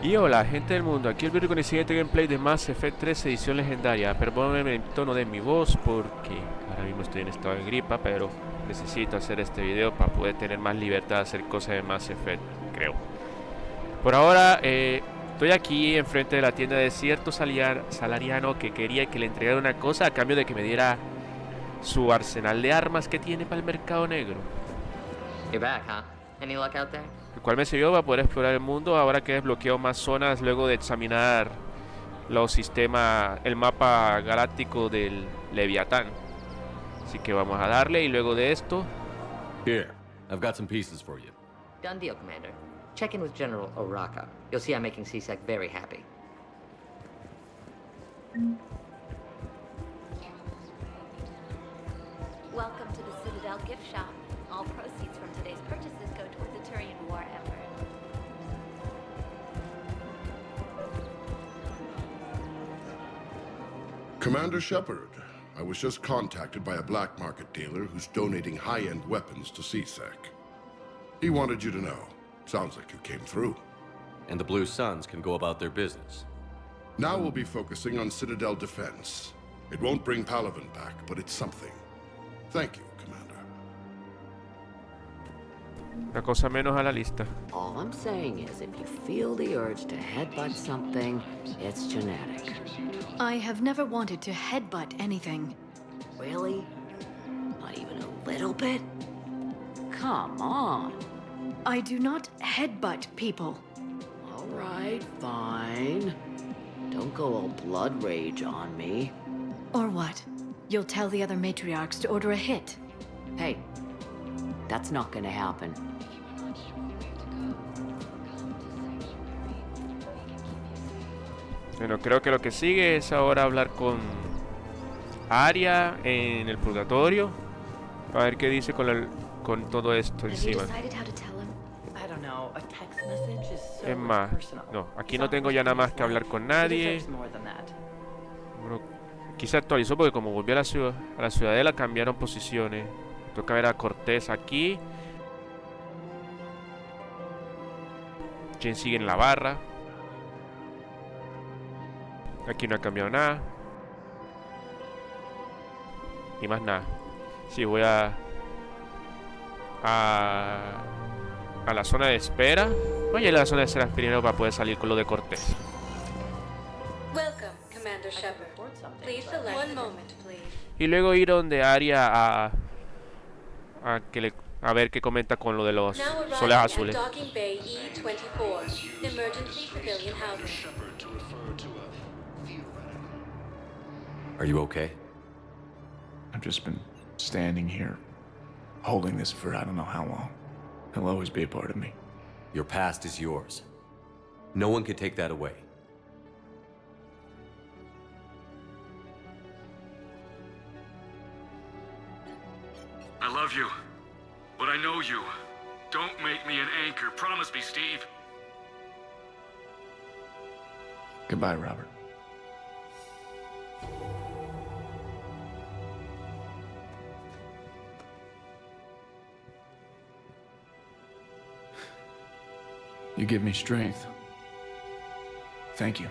Y hola gente del mundo, aquí el Birri con el siguiente gameplay de Mass Effect 3 edición legendaria. Perdónenme el tono de mi voz porque ahora mismo estoy en estado de gripa, pero necesito hacer este video para poder tener más libertad de hacer cosas de Mass Effect, creo. Por ahora estoy aquí enfrente de la tienda de cierto salariano que quería que le entregara una cosa a cambio de que me diera su arsenal de armas que tiene para el mercado negro. You're back, huh? Any luck out there? El cual me sirvió para poder explorar el mundo ahora que he desbloqueado más zonas luego de examinar los sistemas, el mapa galáctico del Leviatán. Así que vamos a darle y luego de esto... Here, I've got some pieces for you. Done deal, Commander. Check in with General Oraka. You'll see I'm making CSEC very happy. Welcome to the Citadel gift shop. All proceeds from today's purchases go toward the Turian war effort. Commander Shepard, I was just contacted by a black market dealer who's donating high-end weapons to CSEC. He wanted you to know. Sounds like you came through. And the Blue Suns can go about their business. Now we'll be focusing on Citadel defense. It won't bring Palaven back, but it's something. Thank you, Commander. Una cosa menos a la lista. All I'm saying is, if you feel the urge to headbutt something, it's genetic. I have never wanted to headbutt anything. Really? Not even a little bit? Come on. I do not headbutt people. All right, fine. Don't go all blood rage on me. Or what? You'll tell the other matriarchs to order a hit. Hey, that's not gonna happen. Bueno, creo que lo que sigue es ahora hablar con Aria en el purgatorio. A ver qué dice con todo esto Have you encima. decided how to tell him? I don't know. A text message is so Es más, personal. no, aquí no tengo ya nada más que hablar con nadie. It deserves more than that. Bueno, aquí se actualizó porque como volvió a la ciudadela cambiaron posiciones. Toca ver a Cortés aquí. Jen sigue en la barra. Aquí no ha cambiado nada. Y más nada. Sí, voy a la zona de espera. Voy a ir a la zona de espera primero para poder salir con lo de Cortés. Welcome, Commander Shepard. Please select one moment, please. Y luego ir donde Aria a ver qué comenta con lo de los Now soles arriving at azules. Docking Bay E-24, emergency civilian housing. Are you okay? I've just been standing here, holding this for I don't know how long. He'll always be a part of me. Your past is yours. No one can take that away. I love you, but I know you. Don't make me an anchor. Promise me, Steve. Goodbye, Robert. You give me strength. Thank you.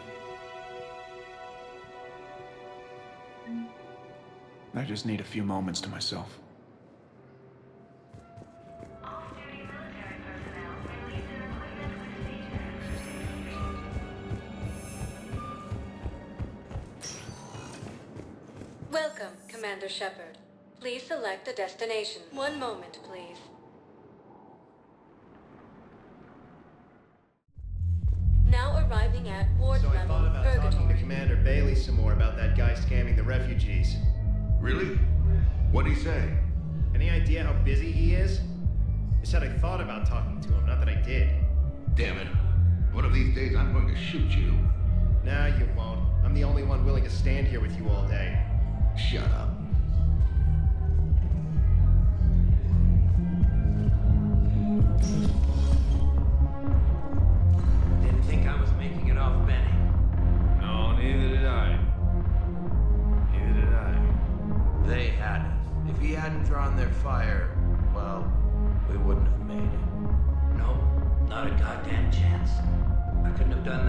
I just need a few moments to myself. Welcome, Commander Shepard. Please select a destination. One moment, please. Now arriving at ward So I level thought about talking to Purgatory. Commander Bailey some more about that guy scamming the refugees. Really? What'd he say? Any idea how busy he is? He said I thought about talking to him, not that I did. Damn it. One of these days I'm going to shoot you. Nah, you won't. I'm the only one willing to stand here with you all day. Shut up. Didn't think I was making it off Benny. No, neither did I. Neither did I. They had us. If he hadn't drawn their fire, well, we wouldn't have made it. No, not a goddamn chance. I couldn't have done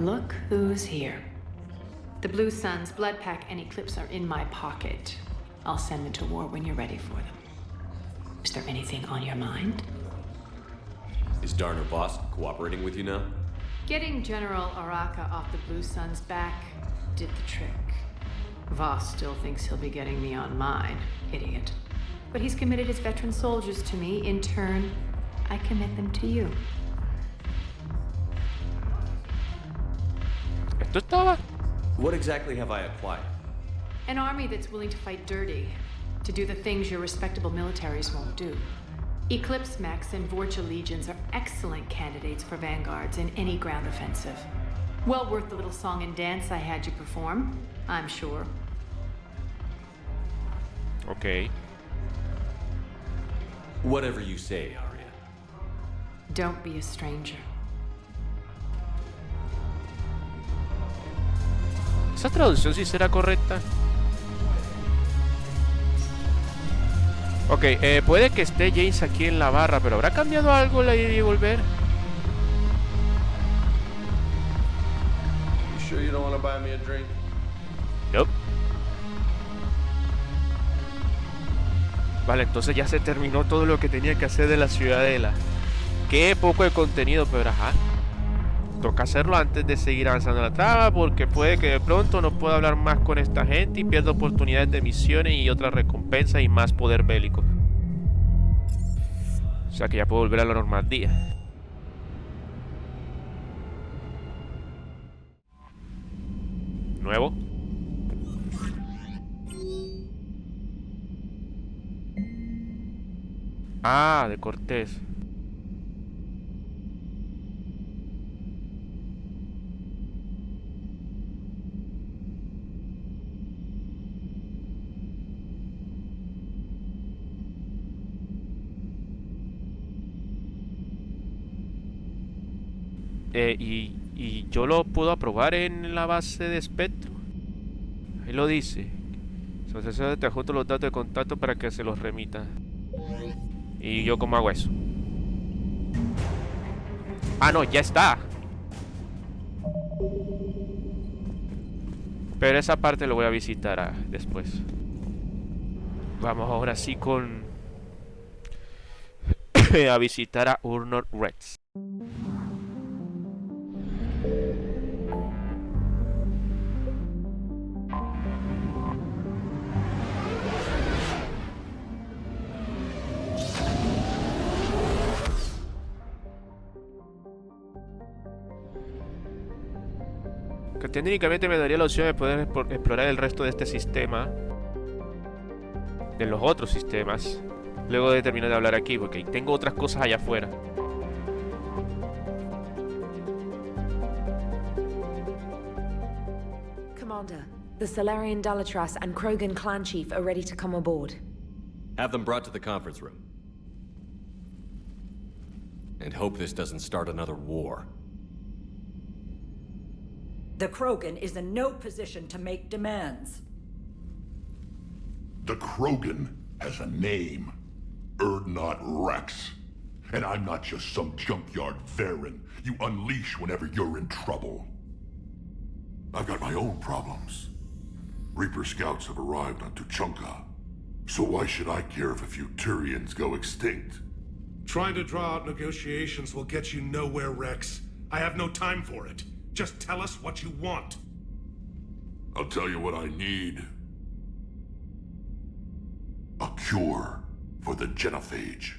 Look who's here. The Blue Suns, Blood Pack, and Eclipse are in my pocket. I'll send them to war when you're ready for them. Is there anything on your mind? Is Darner Boss cooperating with you now? Getting General Araka off the Blue Suns' back did the trick. Voss still thinks he'll be getting me on mine, idiot. But he's committed his veteran soldiers to me. In turn, I commit them to you. Esto estaba. What exactly have I acquired? An army that's willing to fight dirty, to do the things your respectable militaries won't do. Eclipse mechs and Vorcha legions are excellent candidates for vanguards in any ground offensive. Well worth the little song and dance I had you perform, I'm sure. Okay. Whatever you say, Arya. Don't be a stranger. ¿Esa traducción sí será correcta? Ok, puede que esté James aquí en la barra, pero ¿habrá cambiado algo la ir y volver? You sure you don't want to buy me a drink? Nope. Vale, entonces ya se terminó todo lo que tenía que hacer de la ciudadela. Qué poco de contenido, pero ajá. Toca hacerlo antes de seguir avanzando en la trama, porque puede que de pronto no pueda hablar más con esta gente y pierda oportunidades de misiones y otras recompensas y más poder bélico. O sea que ya puedo volver a la Normandía. Nuevo. Ah, de Cortés. Y yo lo puedo aprobar en la base de espectro. Ahí lo dice. Entonces te adjunto los datos de contacto para que se los remita. ¿Y yo cómo hago eso? Ah, no, ya está. Pero esa parte lo voy a visitar después. Vamos ahora sí con... a visitar a Wrex. Que técnicamente me daría la opción de poder explorar el resto de este sistema, de los otros sistemas, luego de terminar de hablar aquí, porque tengo otras cosas allá afuera. Commander, the Salarian Dalatras and Krogan clan chief are ready to come aboard. Have them brought to the conference room. And hope this doesn't start another war. The Krogan is in no position to make demands. The Krogan has a name. Erdnot Wrex. And I'm not just some junkyard Varen you unleash whenever you're in trouble. I've got my own problems. Reaper scouts have arrived on Tuchanka. So why should I care if a few Turians go extinct? Trying to draw out negotiations will get you nowhere, Wrex. I have no time for it. Just tell us what you want. I'll tell you what I need. A cure for the genophage.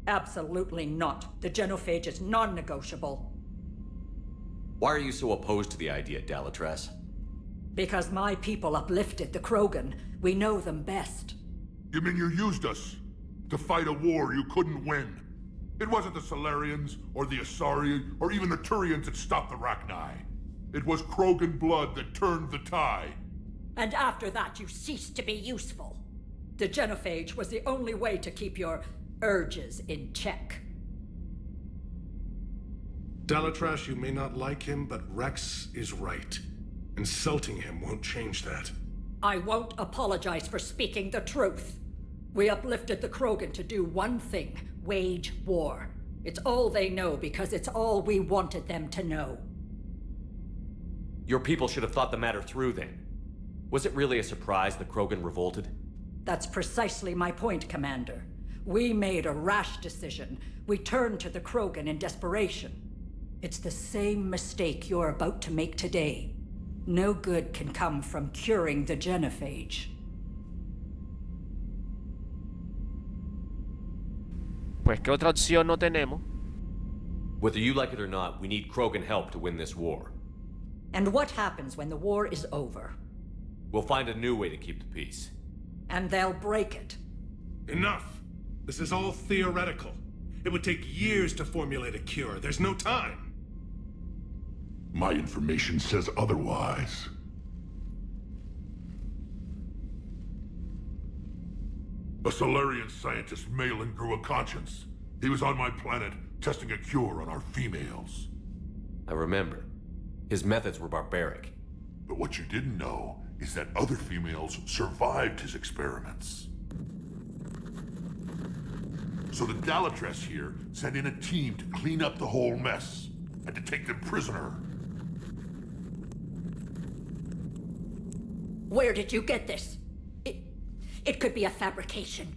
Absolutely not. The genophage is non-negotiable. Why are you so opposed to the idea, Dalatras? Because my people uplifted the Krogan. We know them best. You mean you used us to fight a war you couldn't win? It wasn't the Salarians, or the Asari, or even the Turians that stopped the Rachni. It was Krogan blood that turned the tide. And after that, you ceased to be useful. The genophage was the only way to keep your urges in check. Dalatras, you may not like him, but Wrex is right. Insulting him won't change that. I won't apologize for speaking the truth. We uplifted the Krogan to do one thing, wage war. It's all they know because it's all we wanted them to know. Your people should have thought the matter through then. Was it really a surprise the Krogan revolted? That's precisely my point, Commander. We made a rash decision. We turned to the Krogan in desperation. It's the same mistake you're about to make today. No good can come from curing the genophage. Pues qué otra opción no tenemos. Whether you like it or not, we need Krogan help to win this war. And what happens when the war is over? We'll find a new way to keep the peace. And they'll break it. Enough! This is all theoretical. It would take years to formulate a cure. There's no time. My information says otherwise. A Solarian scientist, Malin, grew a conscience. He was on my planet, testing a cure on our females. I remember. His methods were barbaric. But what you didn't know is that other females survived his experiments. So the Dalatress here sent in a team to clean up the whole mess, and to take them prisoner. Where did you get this? It could be a fabrication.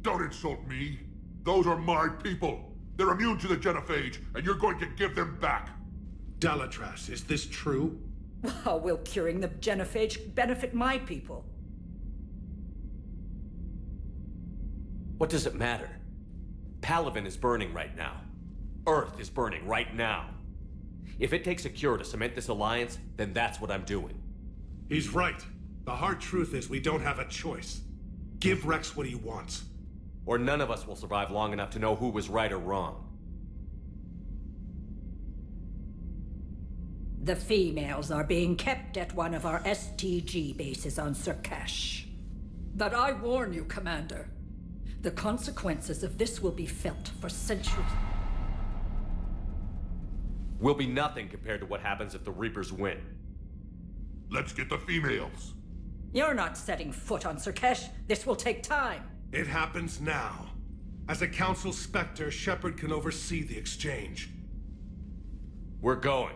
Don't insult me. Those are my people. They're immune to the genophage, and you're going to give them back. Dalatrass, is this true? How will curing the genophage benefit my people? What does it matter? Palaven is burning right now. Earth is burning right now. If it takes a cure to cement this alliance, then that's what I'm doing. He's right. The hard truth is we don't have a choice. Give Wrex what he wants. Or none of us will survive long enough to know who was right or wrong. The females are being kept at one of our STG bases on Surkash. But I warn you, Commander. The consequences of this will be felt for centuries. Will be nothing compared to what happens if the Reapers win. Let's get the females. You're not setting foot on Surkash. This will take time. It happens now. As a Council Spectre, Shepard can oversee the exchange. We're going.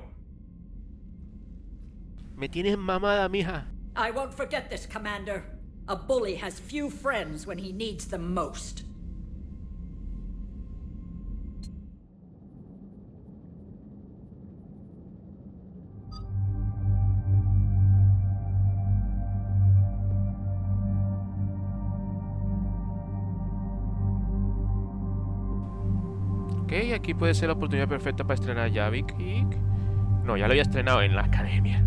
Me tienes mamada, mija. I won't forget this, Commander. A bully has few friends when he needs them most. Ok, aquí puede ser la oportunidad perfecta para estrenar Javik. No, ya lo había estrenado en la academia.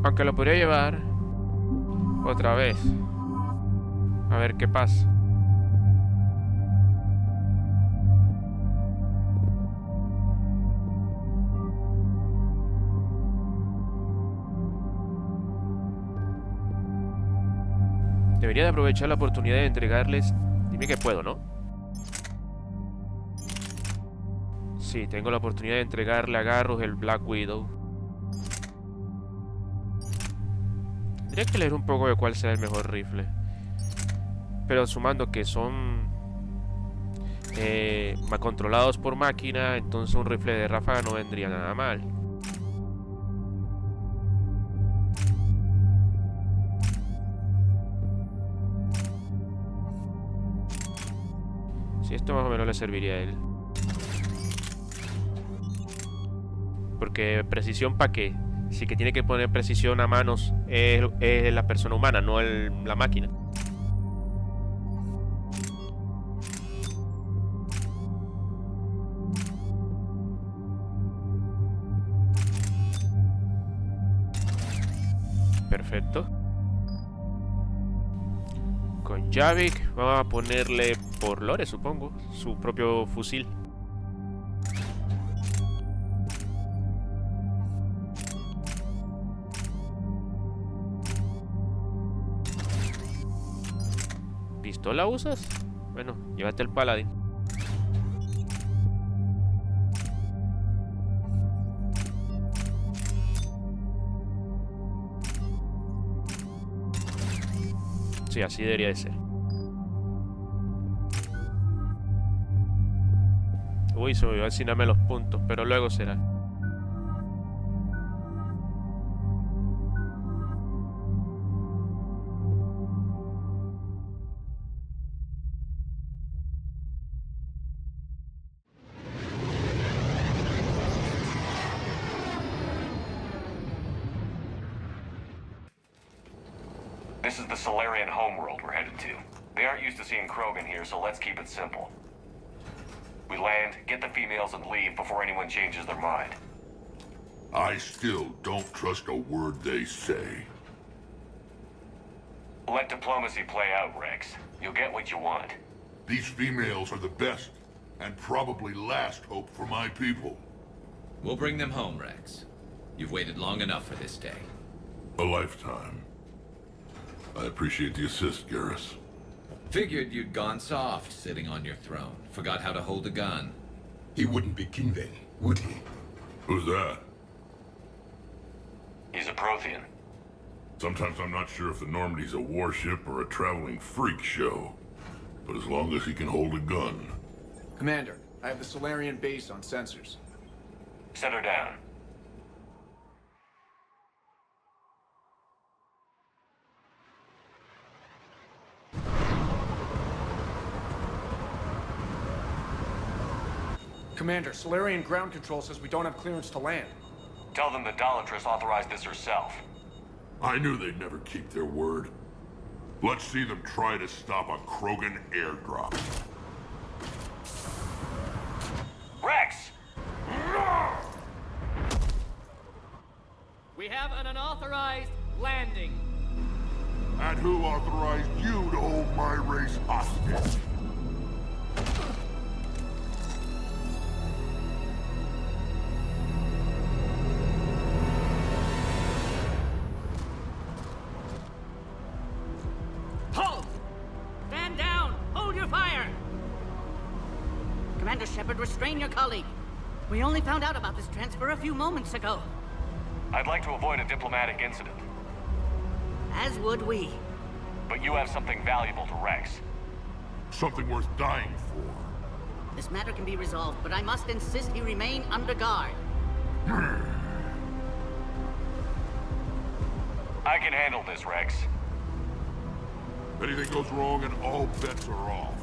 Aunque lo podría llevar otra vez. A ver qué pasa. Debería de aprovechar la oportunidad de entregarles... Dime que puedo, ¿no? Sí, tengo la oportunidad de entregarle a Garrus el Black Widow. Tendría que leer un poco de cuál sea el mejor rifle. Pero sumando que son controlados por máquina, entonces un rifle de ráfaga no vendría nada mal. Si esto más o menos le serviría a él. Porque precisión ¿para qué? Si que tiene que poner precisión a manos es la persona humana, no la máquina. Perfecto. Con Javik vamos a ponerle por lore, supongo, su propio fusil. ¿Pistola usas? Bueno, llévate el paladín. Sí, así debería de ser. Uy, se me olvidó asignarme los puntos, pero luego será. This is the Solarian homeworld we're headed to. They aren't used to seeing Krogan here, so let's keep it simple. We land, get the females, and leave before anyone changes their mind. I still don't trust a word they say. Let diplomacy play out, Wrex. You'll get what you want. These females are the best, and probably last hope for my people. We'll bring them home, Wrex. You've waited long enough for this day. A lifetime. I appreciate the assist, Garrus. Figured you'd gone soft sitting on your throne. Forgot how to hold a gun. He wouldn't be king then, would he? Who's that? He's a Prothean. Sometimes I'm not sure if the Normandy's a warship or a traveling freak show. But as long as he can hold a gun. Commander, I have the Solarian base on sensors. Set her down. Commander, Solarian ground control says we don't have clearance to land. Tell them the Dolatress authorized this herself. I knew they'd never keep their word. Let's see them try to stop a Krogan airdrop. Wrex! We have an unauthorized landing. And who authorized you to hold my race hostage? Halt! Stand down! Hold your fire! Commander Shepard, restrain your colleague. We only found out about this transfer a few moments ago. I'd like to avoid a diplomatic incident. As would we. But you have something valuable to Wrex. Something worth dying for. This matter can be resolved, but I must insist he remain under guard. I can handle this, Wrex. Anything goes wrong and all bets are off.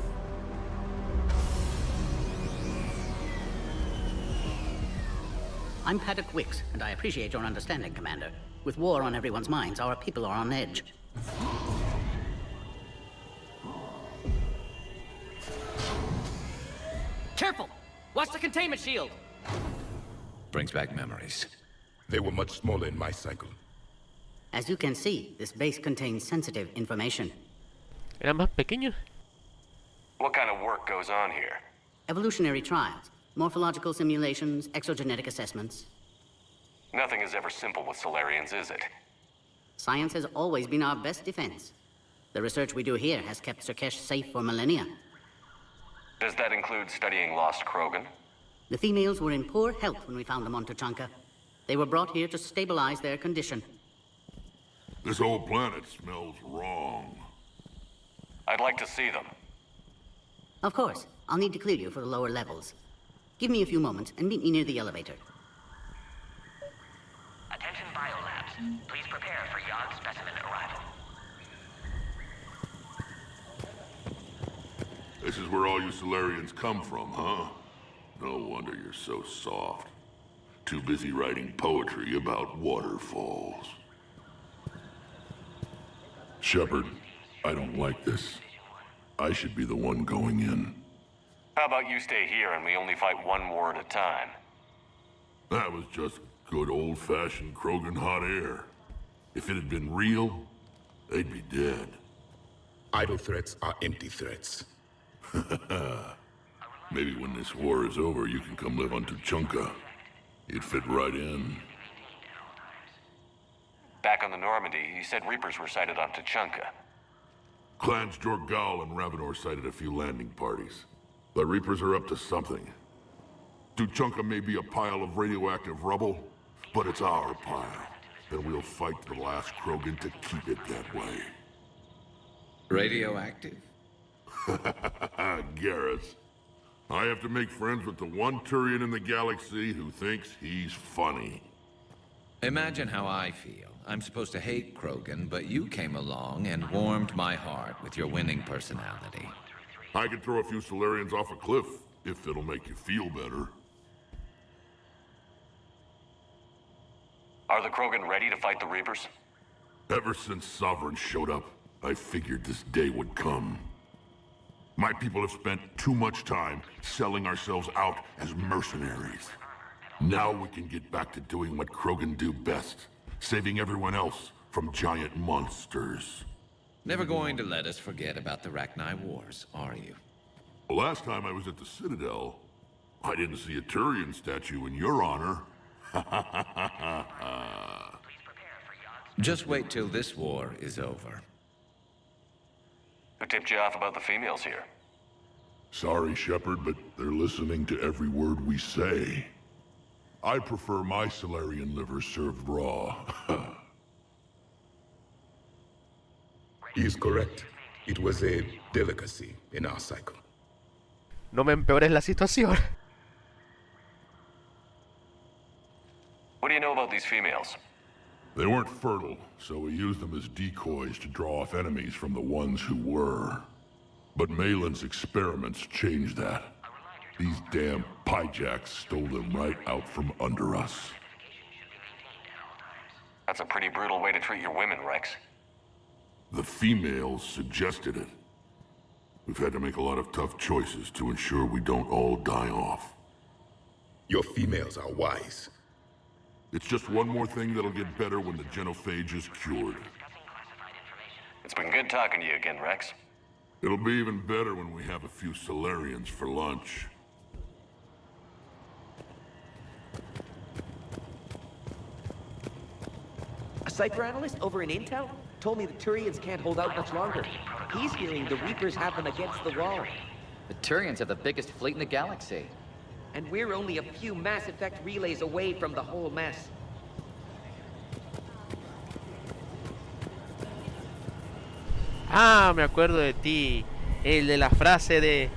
I'm Paddock Wicks, and I appreciate your understanding, Commander. With war on everyone's minds, our people are on edge. Careful! Watch the containment shield! Brings back memories. They were much smaller in my cycle. As you can see, this base contains sensitive information. ¿Era más pequeño? What kind of work goes on here? Evolutionary trials, morphological simulations, exogenetic assessments. Nothing is ever simple with Solarians, is it? Science has always been our best defense. The research we do here has kept Surkesh safe for millennia. Does that include studying lost Krogan? The females were in poor health when we found them on Tuchanka. They were brought here to stabilize their condition. This whole planet smells wrong. I'd like to see them. Of course. I'll need to clear you for the lower levels. Give me a few moments and meet me near the elevator. Attention biolabs. Please prepare for Yogg specimen arrival. This is where all you Solarians come from, huh? No wonder you're so soft. Too busy writing poetry about waterfalls. Shepard, I don't like this. I should be the one going in. How about you stay here and we only fight one war at a time? That was just good old-fashioned Krogan hot air. If it had been real, they'd be dead. Idle threats are empty threats. Maybe when this war is over, you can come live on Tuchanka. You'd fit right in. Back on the Normandy, he said Reapers were sighted on Tuchanka. Clans Jorgal and Ravenor sighted a few landing parties. The Reapers are up to something. Tuchanka may be a pile of radioactive rubble, but it's our pile. And we'll fight the last Krogan to keep it that way. Radioactive? Garrus. I have to make friends with the one Turian in the galaxy who thinks he's funny. Imagine how I feel. I'm supposed to hate Krogan, but you came along and warmed my heart with your winning personality. I could throw a few Solarians off a cliff, if it'll make you feel better. Are the Krogan ready to fight the Reapers? Ever since Sovereign showed up, I figured this day would come. My people have spent too much time selling ourselves out as mercenaries. Now we can get back to doing what Krogan do best, saving everyone else from giant monsters. Never going to let us forget about the Rachni Wars, are you? The last time I was at the Citadel, I didn't see a Turian statue in your honor. Just wait till this war is over. Who tipped you off about the females here? Sorry, Shepard, but they're listening to every word we say. I prefer my Solarian liver served raw. He is correct. It was a delicacy in our cycle. No me empeores la situación. What do you know about these females? They weren't fertile, so we used them as decoys to draw off enemies from the ones who were. But Malin's experiments changed that. These damn pyjacks stole them right out from under us. That's a pretty brutal way to treat your women, Wrex. The females suggested it. We've had to make a lot of tough choices to ensure we don't all die off. Your females are wise. It's just one more thing that'll get better when the genophage is cured. It's been good talking to you again, Wrex. It'll be even better when we have a few Solarians for lunch. A cipher analyst over in Intel told me the Turians can't hold out much longer. He's hearing the Reapers have them against the wall. The Turians have the biggest fleet in the galaxy. And we're only a few Mass Effect relays away from the whole mess. Ah, me acuerdo de ti. El de la frase de...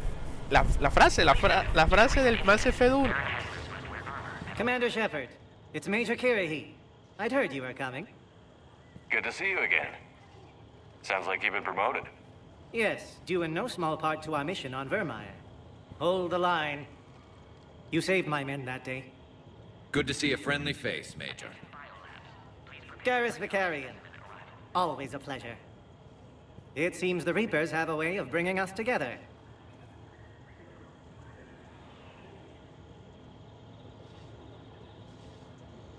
La frase del Mass Effect 1. Commander Shepard, it's Major Kirahi. I'd heard you were coming. Good to see you again. Sounds like you've been promoted. Yes, due in no small part to our mission on Vermeer. Hold the line. You saved my men that day. Good to see a friendly face, Major. Garrus Vicarian. Always a pleasure. It seems the Reapers have a way of bringing us together.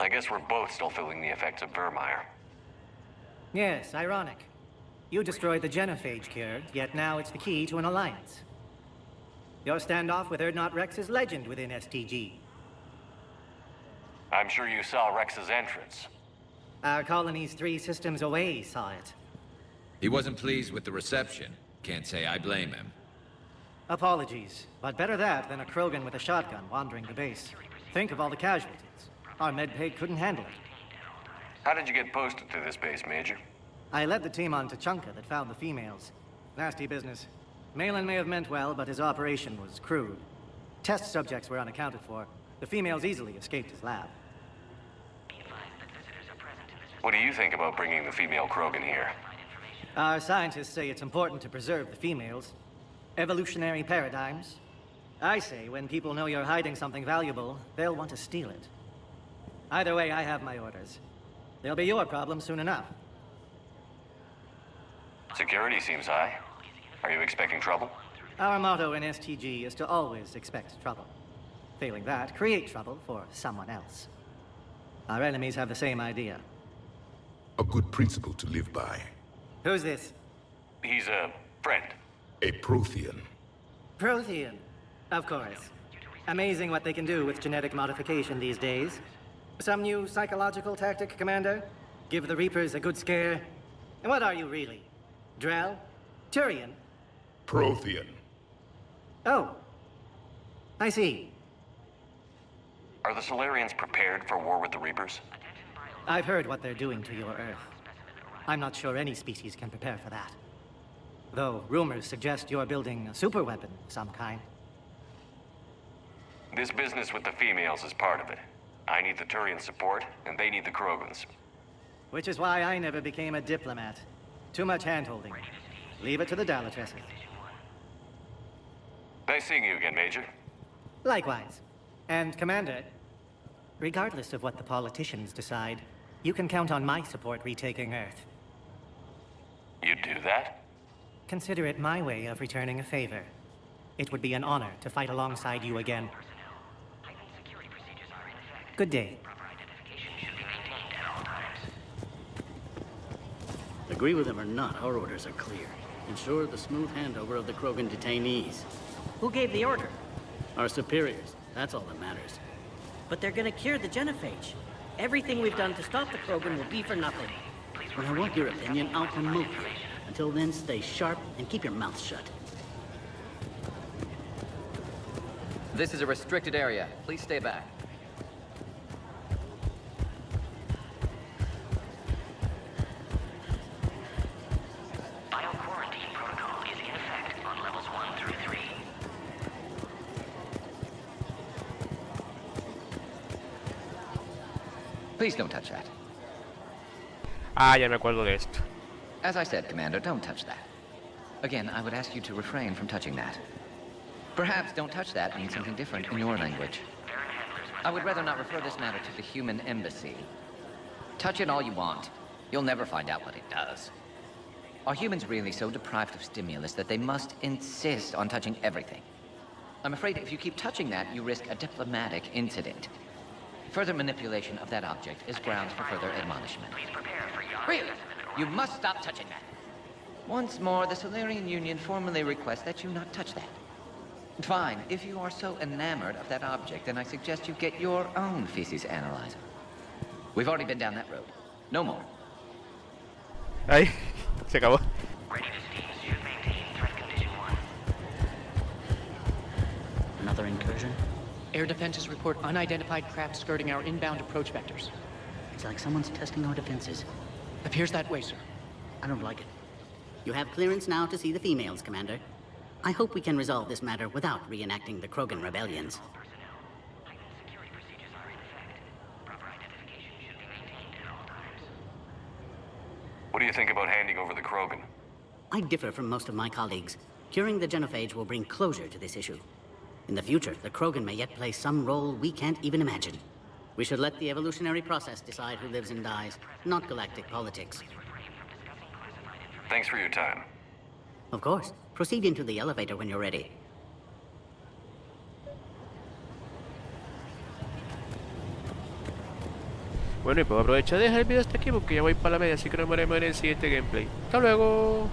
I guess we're both still feeling the effects of Vermeer. Yes, ironic. You destroyed the genophage cure, yet now it's the key to an alliance. Your standoff with Urdnot Wrex is legend within STG. I'm sure you saw Rex's entrance. Our colony's 3 systems away saw it. He wasn't pleased with the reception. Can't say I blame him. Apologies, but better that than a Krogan with a shotgun wandering the base. Think of all the casualties. Our medbay couldn't handle it. How did you get posted to this base, Major? I led the team on Tachanka that found the females. Nasty business. Malin may have meant well, but his operation was crude. Test subjects were unaccounted for. The females easily escaped his lab. What do you think about bringing the female Krogan here? Our scientists say it's important to preserve the females. Evolutionary paradigms. I say when people know you're hiding something valuable, they'll want to steal it. Either way, I have my orders. They'll be your problem soon enough. Security seems high. Are you expecting trouble? Our motto in STG is to always expect trouble. Failing that, create trouble for someone else. Our enemies have the same idea. A good principle to live by. Who's this? He's a friend. A Prothean. Prothean. Of course. Amazing what they can do with genetic modification these days. Some new psychological tactic, Commander? Give the Reapers a good scare? And what are you really? Drell? Turian? Prothean. Oh. I see. Are the Solarians prepared for war with the Reapers? I've heard what they're doing to your Earth. I'm not sure any species can prepare for that. Though rumors suggest you're building a super weapon of some kind. This business with the females is part of it. I need the Turian support, and they need the Krogans. Which is why I never became a diplomat. Too much hand-holding. Leave it to the Dalatresses. Nice seeing you again, Major. Likewise. And Commander, regardless of what the politicians decide, you can count on my support retaking Earth. You'd do that? Consider it my way of returning a favor. It would be an honor to fight alongside you again. Good day. Agree with him or not, our orders are clear. Ensure the smooth handover of the Krogan detainees. Who gave the order? Our superiors. That's all that matters. But they're gonna cure the genophage. Everything we've done to stop the Krogan will be for nothing. When I want your opinion, I'll promote you. Until then, stay sharp and keep your mouth shut. This is a restricted area. Please stay back. Bio-quarantine protocol is in effect on levels 1 through 3. Please don't touch that. Ah, ya me acuerdo de esto. As I said, Commander, don't touch that. Again, I would ask you to refrain from touching that. Perhaps don't touch that means something different in your language. I would rather not refer this matter to the human embassy. Touch it all you want. You'll never find out what it does. Are humans really so deprived of stimulus that they must insist on touching everything? I'm afraid if you keep touching that, you risk a diplomatic incident. Further manipulation of that object is grounds for further admonishment. Really? You must stop touching that. Once more, the Solarian Union formally requests that you not touch that. Fine. If you are so enamored of that object, then I suggest you get your own feces analyzer. We've already been down that road. No more. Ay, se acabó. Another incursion? Air defenses report unidentified craft skirting our inbound approach vectors. It's like someone's testing our defenses. Appears that way, sir. I don't like it. You have clearance now to see the females, Commander. I hope we can resolve this matter without reenacting the Krogan rebellions. What do you think about handing over the Krogan? I differ from most of my colleagues. Curing the genophage will bring closure to this issue. In the future, the Krogan may yet play some role we can't even imagine. We should let the evolutionary process decide who lives and dies, not galactic politics. Thanks for your time. Of course. Proceed into the elevator when you're ready. Bueno, y puedo aprovechar de dejar el video hasta aquí porque ya voy para la media, así que nos veremos en el siguiente gameplay. ¡Hasta luego!